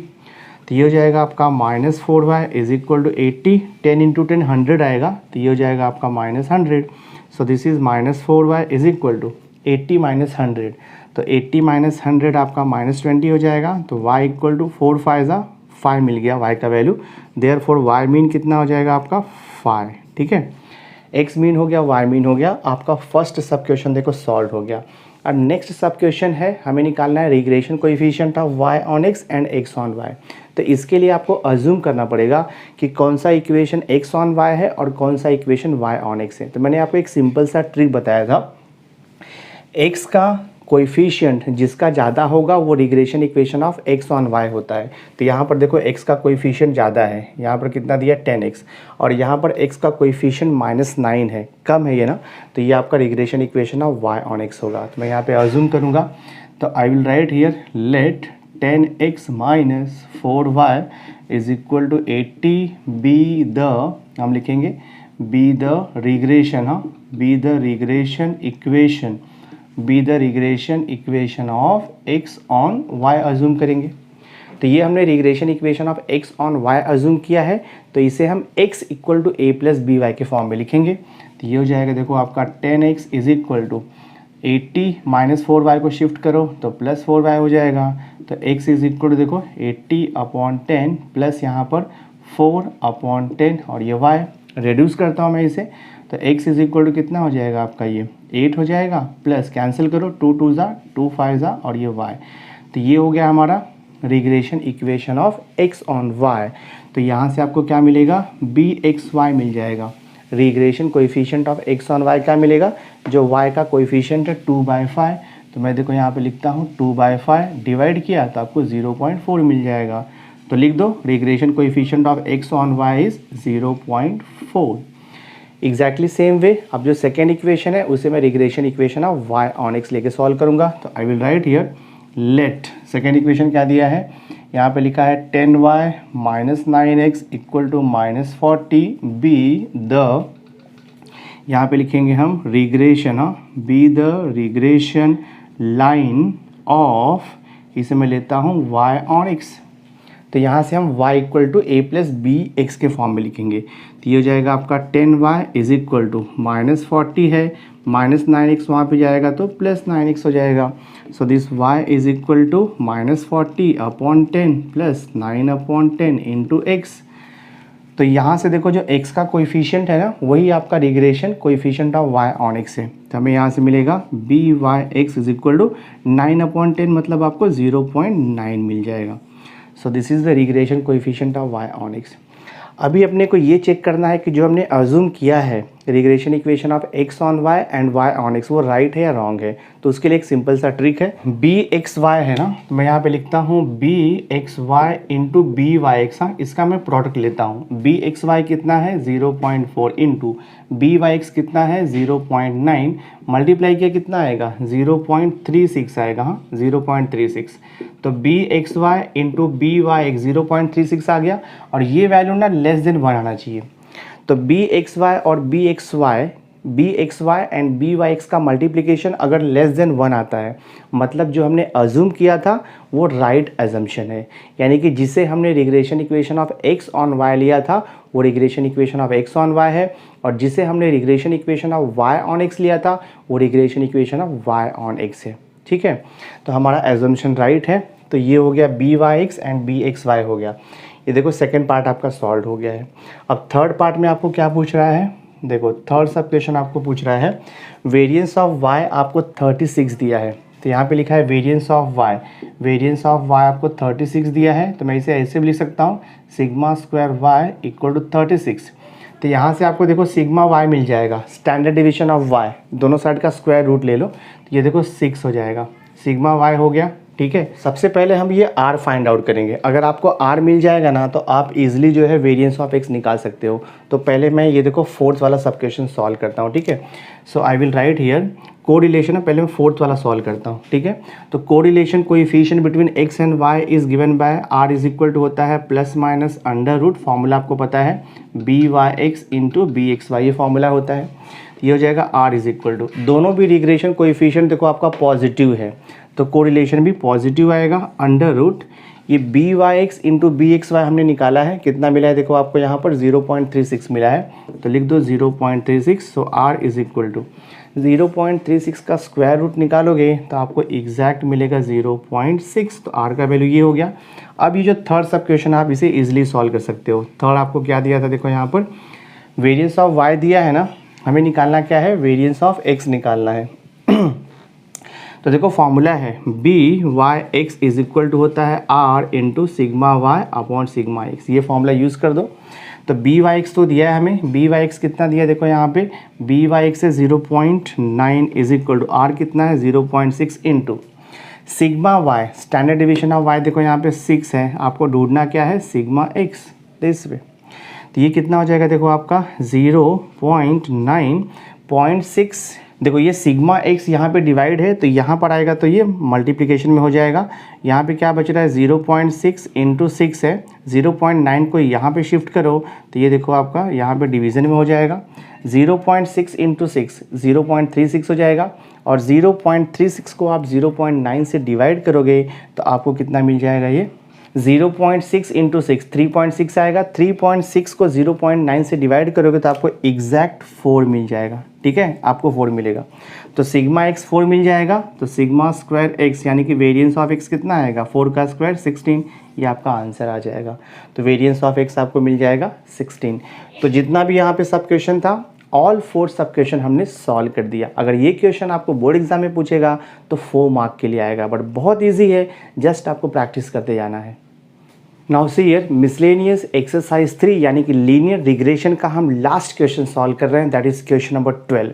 तो ये हो जाएगा आपका minus 4y is equal to 80। 10 into 10 100 आएगा, तो ये हो जाएगा आपका minus 100। So this is minus 4y is equal to 80 minus 100। तो 80 माइनस 100 आपका माइनस 20 हो जाएगा। तो y इक्वल टू 4 5 5 मिल गया y का value. Therefore y mean कितना हो जाएगा आपका 5। ठीक है, x मीन हो गया, y मीन हो गया। आपका फर्स्ट सब क्वेश्चन देखो सॉल्व हो गया। और नेक्स्ट सब क्वेश्चन है, हमें निकालना है regression coefficient of y on x and x on y। तो इसके लिए आपको अज्यूम करना पड़ेगा कि कौन सा इक्वेशन x ऑन y है और कौन सा इक्वेशन y ऑन x है। तो मैंने आपको एक सिंपल सा ट्रिक बताया था, x का कोएफिशिएंट जिसका ज़्यादा होगा वो regression equation of x on y होता है। तो यहाँ पर देखो x का कोएफिशिएंट ज़्यादा है, यहाँ पर कितना दिया 10x, और यहाँ पर x का कोएफिशिएंट -9 है, कम है ये ना। तो ये आपका regression equation of y on x होगा। तो मैं यहाँ पे अज्यूम करूँगा, तो I will write here let 10x minus 4y is equal to 80 be the, हम लिखेंगे बी द रिग्रेशन, हाँ be the regression equation, be the regression equation of x on y assume करेंगे। तो ये हमने regression equation of x on y assume किया है, तो इसे हम x equal to a plus b y के फॉर्म में लिखेंगे। तो ये हो जाएगा देखो आपका 10x is equal to 80 minus 4y को शिफ्ट करो तो प्लस 4y हो जाएगा। तो x इज इक्वल टू देखो 80 अपॉन 10 प्लस यहाँ पर 4 अपॉन 10, और ये y रिड्यूस करता हूँ मैं इसे, तो x इज इक्वल टू कितना हो जाएगा आपका ये 8 हो जाएगा, प्लस कैंसिल करो 2 2 ज़ा 2 5 ज़ा, और ये y। तो ये हो गया हमारा regression equation of x on y। तो यहाँ से आपको क्या मिलेगा, bxy मिल जाएगा। Regression coefficient of x on y क्या मिलेगा, जो y का कोएफिशिएंट है 2/5। तो मैं देखो यहाँ पे लिखता हूँ 2/5 डिवाइड किया तो आपको 0.4 मिल जाएगा। तो लिख दो regression coefficient of x on y is 0.4। Exactly same way अब जो सेकेंड इक्वेशन है उसे मैं regression equation of y on x लेके सॉल्व करूँगा। तो I will write here let, second equation क्या दिया है, यहाँ पे लिखा है 10y minus 9x equal to minus 40 be the, यहाँ पे लिखेंगे हम regression, be the regression line of, इसे मैं लेता हूँ y ऑन x। तो यहाँ से हम y equal to a plus b x के फॉर्म में लिखेंगे। तो ये हो जाएगा आपका 10y is equal to minus 40 है, माइनस 9x वहाँ पे जाएगा तो प्लस 9x हो जाएगा। So this y is equal to minus 40 upon 10 plus 9 upon 10 into x. तो यहाँ से देखो जो x का कोएफिशिएंट है ना, वही आपका regression coefficient of y on x है। तो हमें यहाँ से मिलेगा byx is equal to 9 upon 10, मतलब आपको 0.9 मिल जाएगा। So this is the regression coefficient of y on x। अभी अपने को ये चेक करना है कि जो हमने अज्यूम किया है regression equation of x on y and y on x वो राइट है या रॉन्ग है। तो उसके लिए एक सिंपल सा ट्रिक है, bxy है ना, तो मैं यहाँ पे लिखता हूँ bxy इंटू byx, हाँ इसका मैं प्रोडक्ट लेता हूँ। bxy कितना है 0.4 इंटू byx कितना है 0.9, मल्टीप्लाई किया कितना आएगा 0.36 आएगा, हाँ 0.36। तो bxy इंटू byx 0.36 आ गया, और ये वैल्यू ना लेस देन 1 आना चाहिए। तो bxy और bxy एंड byx का मल्टीप्लिकेशन अगर लेस देन 1 आता है, मतलब जो हमने अज्यूम किया था वो राइट एजम्पशन है, यानी कि जिसे हमने regression equation of x on y लिया था वो regression equation of x on y है, और जिसे हमने regression equation of y on x लिया था वो regression equation of y on x है। ठीक है, तो हमारा एजम्पशन राइट है। तो ये हो गया byx एंड bxy हो गया। ये देखो सेकेंड पार्ट आपका सॉल्व हो गया है। अब थर्ड पार्ट में आपको क्या पूछ रहा है, देखो थर्ड सब क्वेश्चन आपको पूछ रहा है वेरिएंस ऑफ y आपको 36 दिया है। तो यहाँ पे लिखा है variance of y, variance of y आपको 36 दिया है। तो मैं इसे ऐसे भी लिख सकता हूँ sigma square y equal to 36। तो यहाँ से आपको देखो सिग्मा y मिल जाएगा, स्टैंडर्ड डिवीजन ऑफ y, दोनों साइड का स्क्वायर रूट ले लो, तो ये देखो 6 हो जाएगा। सिग्मा y हो गया ठीक है। सबसे पहले हम ये r फाइंड आउट करेंगे। अगर आपको r मिल जाएगा ना तो आप इजीली जो है वेरिएंस ऑफ x निकाल सकते हो। तो पहले मैं ये देखो फोर्थ वाला सब क्वेश्चन सॉल्व करता हूँ, ठीक है। So I will write here correlation है, पहले मैं फोर्थ वाला सॉल्व करता हूँ, ठीक है। तो correlation coefficient between x and y is given by r is equal to होता है plus minus under root, formula आपको पता है by(x) इंटू bxy, ये फॉर्मूला होता है। ये हो जाएगा r इज इक्वल टू, दोनों भी रिग्रेशन कोएफिशिएंट देखो आपका पॉजिटिव है तो कोरिलेशन भी पॉजिटिव आएगा, अंडर रूट ये by(x) इंटू bxy हमने निकाला है, कितना मिला है देखो आपको यहाँ पर 0.36 मिला है, तो लिख दो 0.36। सो r इज इक्वल टू 0.36 का स्क्वायर रूट निकालोगे तो आपको एग्जैक्ट मिलेगा 0.6, तो r का वैल्यू ये हो गया। अब ये जो थर्ड सब क्वेश्चन आप इसे इजीली सॉल्व कर सकते हो। थर्ड आपको क्या दिया था देखो यहाँ पर वेरिएंस ऑफ y दिया है ना, हमें निकालना क्या है, वेरिएंस ऑफ x निकालना है। तो देखो फॉर्मूला है by(x) इज इक्वल टू होता है r into sigma y upon sigma x, ये फॉर्मूला यूज़ कर दो। तो by(x) तो दिया है हमें, by(x) कितना दिया है देखो यहाँ पे by(x) है 0.9 इज इक्वल टू r कितना है 0.6 into sigma y, standard division of y देखो यहाँ पे 6 है, आपको ढूंढना क्या है सिग्मा x, दिस वे। तो ये कितना हो जाएगा देखो आपका 0.9.6, देखो ये सिग्मा x यहाँ पे डिवाइड है तो यहाँ पर आएगा तो ये मल्टीप्लिकेशन में हो जाएगा। यहाँ पे क्या बच रहा है 0.6 इंटू 6 है, 0.9 को यहाँ पे शिफ्ट करो तो ये देखो आपका यहाँ पे डिवीज़न में हो जाएगा। 0.6 इंटू 6 0.36 हो जाएगा, और 0.36 को आप 0.9 से डिवाइड करोगे तो आपको कितना मिल जाएगा, ये 0.6 इंटू 6 3.6 आएगा। 3.6 को 0.9 से डिवाइड करोगे तो आपको एग्जैक्ट 4 मिल जाएगा, ठीक है, आपको 4 मिलेगा। तो सिग्मा x 4 मिल जाएगा, तो सिग्मा स्क्वायर x यानी कि वेरिएंस ऑफ x कितना आएगा 4 का स्क्वायर 16, ये आपका आंसर आ जाएगा। तो वेरिएंस ऑफ x आपको मिल जाएगा 16। तो जितना भी यहाँ पे सब क्वेश्चन था ऑल 4 सब क्वेश्चन हमने सॉल्व कर दिया। अगर ये क्वेश्चन आपको बोर्ड एग्जाम में पूछेगा तो 4 मार्क के लिए आएगा, बट बहुत ईजी है, जस्ट आपको प्रैक्टिस करते जाना है। Now see here miscellaneous exercise 3 यानी कि लीनियर रिग्रेशन का हम लास्ट क्वेश्चन सॉल्व कर रहे हैं, that is question number 12।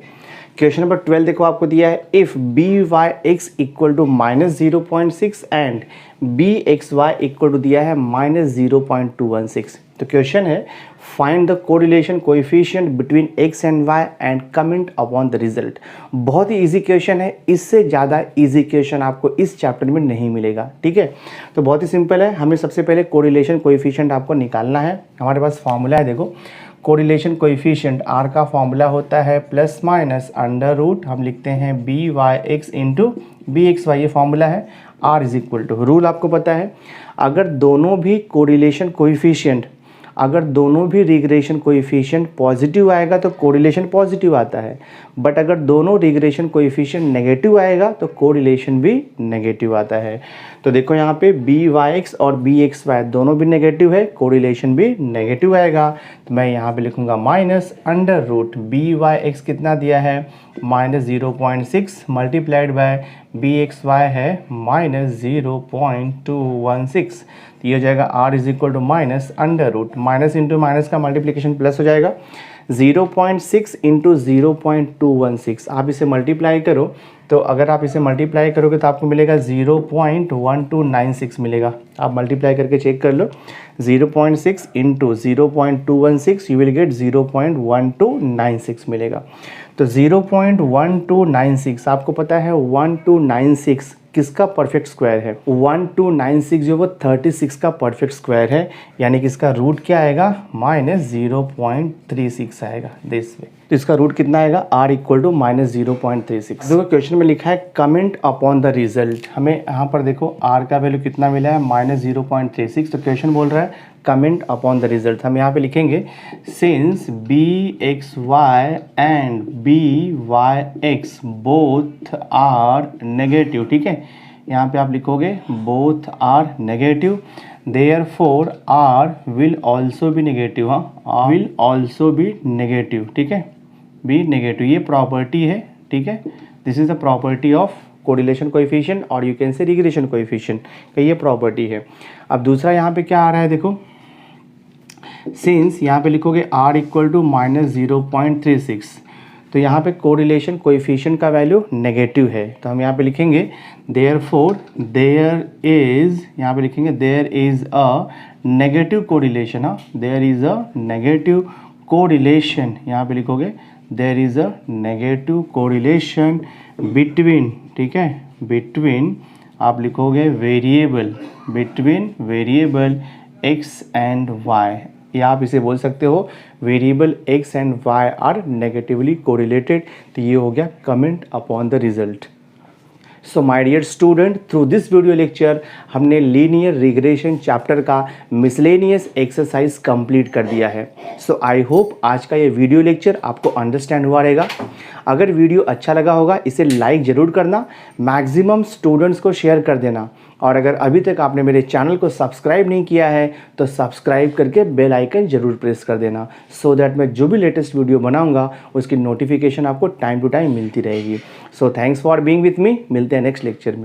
Question number 12 देखो आपको दिया है if by(x) equal to -0.6 and bxy equal to दिया है -0.216। तो क्वेश्चन है find the correlation coefficient between x and y and comment upon the result. बहुत ही इजी क्वेश्चन है, इससे ज़्यादा इजी क्वेश्चन आपको इस चैप्टर में नहीं मिलेगा, ठीक है। तो बहुत ही सिंपल है, हमें सबसे पहले कोरिलेशन कोएफिशिएंट आपको निकालना है। हमारे पास फॉर्मूला है देखो, कोरिलेशन कोएफिशिएंट r का फॉर्मूला होता है प्लस माइनस अंडर रूट, हम लिखते हैं by(x) इंटू bxy, ये फॉर्मूला है। r is equal to, rule आपको पता है, अगर दोनों भी कोरिलेशन कोएफिशिएंट, अगर दोनों भी रिग्रेशन कोएफिशिएंट पॉजिटिव आएगा तो कोरिलेशन पॉजिटिव आता है, बट अगर दोनों रिग्रेशन कोएफिशिएंट नेगेटिव आएगा तो कोरिलेशन भी नेगेटिव आता है। तो देखो यहाँ पे by(x) और bxy दोनों भी नेगेटिव है, कोरिलेशन भी नेगेटिव आएगा। तो मैं यहाँ पे लिखूँगा माइनस अंडर रूट by(x) कितना दिया है -0.6 मल्टीप्लाइड बाय bxy है -0.216। ये हो जाएगा r is equal to minus under root, minus into minus का मल्टीप्लिकेशन प्लस हो जाएगा, 0.6 इंटू 0.216। आप इसे मल्टीप्लाई करो, तो अगर आप इसे मल्टीप्लाई करोगे तो आपको मिलेगा 0.1296 मिलेगा। आप मल्टीप्लाई करके चेक कर लो, 0.6 इंटू 0.216 यू विल गेट 0.1296 मिलेगा। तो 0.1296 आपको पता है 1296 किसका परफेक्ट स्क्वायर है, 1296 जो वो 36 का परफेक्ट स्क्वायर है, यानी कि इसका रूट क्या आएगा -0.36 आएगा, दिस वे। तो इसका रूट कितना आएगा r इक्वल टू -0.36। देखो क्वेश्चन में लिखा है कमेंट अपॉन द रिजल्ट, हमें यहाँ पर देखो r का वैल्यू कितना मिला है -0.36। तो क्वेश्चन बोल रहा है कमेंट अपॉन द रिजल्ट, हम यहाँ पे लिखेंगे since bxy and by(x) both are negative, ठीक है, यहाँ पे आप लिखोगे both are negative, therefore r will also be negative, हाँ विल ऑल्सो बी नेगेटिव, ठीक है, बी नेगेटिव, ये प्रॉपर्टी है, ठीक है, this is the property of correlation coefficient और you can say regression coefficient का ये प्रॉपर्टी है। अब दूसरा यहाँ पे क्या आ रहा है देखो, सिंस यहाँ पे लिखोगे r इक्वल टू -0.36, तो यहाँ पे कोरिलेशन कोएफिशिएंट का वैल्यू नेगेटिव है, तो हम यहाँ पे लिखेंगे देयरफॉर देयर इज़, यहाँ पे लिखेंगे there is a negative correlation, there is a negative correlation, यहाँ पे लिखोगे there is a negative correlation between, ठीक है, बिटवीन आप लिखोगे variable, between variable x and y, या आप इसे बोल सकते हो variable x and y are negatively correlated. तो ये हो गया comment upon the result. So my dear student, through this video lecture हमने लीनियर रिग्रेशन चैप्टर का मिसलेनियस एक्सरसाइज कंप्लीट कर दिया है। सो आई होप आज का ये वीडियो लेक्चर आपको अंडरस्टैंड हुआ रहेगा। अगर वीडियो अच्छा लगा होगा इसे लाइक ज़रूर करना, मैक्सिमम स्टूडेंट्स को शेयर कर देना, और अगर अभी तक आपने मेरे चैनल को सब्सक्राइब नहीं किया है तो सब्सक्राइब करके बेल आइकन ज़रूर प्रेस कर देना, सो दैट मैं जो भी लेटेस्ट वीडियो बनाऊंगा उसकी नोटिफिकेशन आपको टाइम टू टाइम मिलती रहेगी। So thanks for being with me, मिलते हैं नेक्स्ट लेक्चर में।